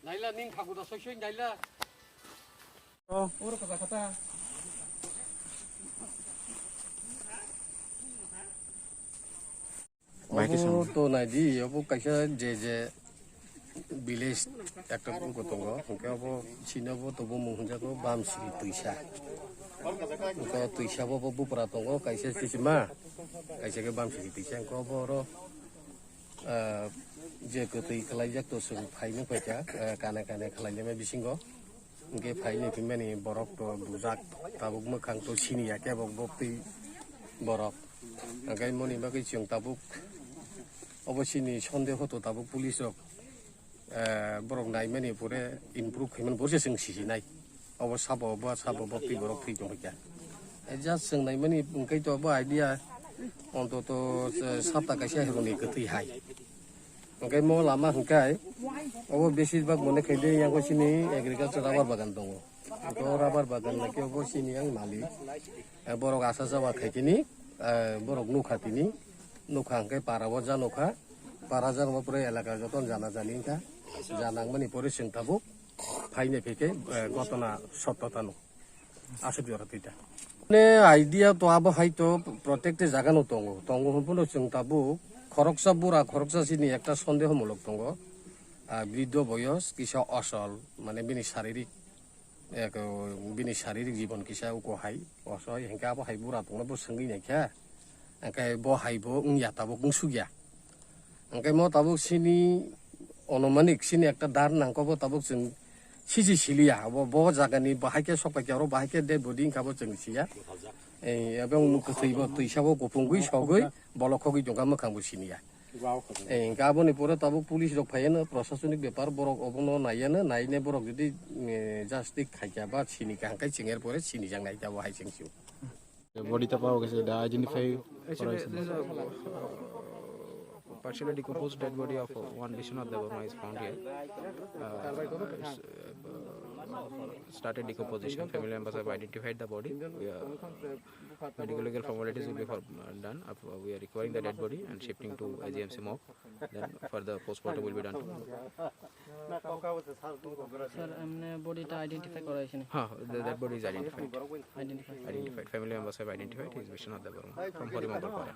Naila ning khaku da soy naila. Oro kata kata. Obo to naidi obo kaisa je village একটা কতঙ্গ ওকে obo চিনবো তবো মুহজাকো বামসিরি তুইসা ওকে তুইসা বো বুপরা তঙ্গ কাইসা সিসিমা কাইসাকে বামসিরি তুইসা ওকে obo je kutui kalaijak to sung phaini paika kana kana khalainema bisingo ge phaini pimani borok to bujak tabuk mokhang to siniya ke bok bokti borok agai moni bagai chung tabuk obosini sondeho to tabuk police rok borok naimani pore improve khaiman borse sing sisinai obo sabo bokti borok thei jongka just sing naimani kai to ba idea onto sapta kaisa heroni kutui hai Oke mau lama hengkai, obo besibag mone kede yang ko sini agriculture rubber bagan tongo. Ko rubber bagan lagi obo sini yang mali. Borok asa sawa kini, borok nukha tini, nukha hengkai para waja nukha, para jan obo pore elaka joton jana janinka, janang mani pore sing tabuk, phaine pheke gotona sottotano. Asuk jora tita. Ne idea to abo hai to protect jagano tongo humpuno sing tabuk. খরকসা বুড়া খরকসা চিনি একটা সন্দেহমূলক দঙ্গ বৃদ্ধ বয়স কিসা অসল মানে বিনি শারীরিক জীবন কিসা উকহাই অসহায় হেঁকে আবো হাই বুড়া দङ বো সঙ্গি নাইখা এঁকাই ব হাইবো ইয়া তাবো সুগিয়া এঁকাই ম তাবো সিনি অনুমানিক সিনি একটা দার নাংকবো তাবো जों সিজি সিলিয়া ব জাগানি বাহাইকে সপাইকে আরো বাহাইকে ডেড বডি খাবো जों সিয়া এবং কইবো তুইসাবো গোপঙ্গুই সগৈ বলখগৈ জঙ্গা মোখাংবো সিনিয়া গাবনি পরে তাবো পুলিশ রক ফাইয়ানো প্রশাসনিক ব্যাপার বরক অবনো নাইয়ানো নাইনে বরক যদি জাস্টিক খাইকা বা সিনিকা হাঙ্কাই চিঙের পরে সিনি জাংনাই যাবো হাই চিংসিউ বডিটা পাওয়া গেছে এটা identify partially decomposed dead body of one Vishwanath Devarma is found here. Started decomposition. Family members have identified the body. Medical legal formalities will be done. We are requiring the dead body and shifting to AGMC morgue. Then further postmortem will be done. Sir, body ta identify kora hoyse. The dead body is identified. Family members have identified. He is Vishwanath Devarma from Horimangalpara.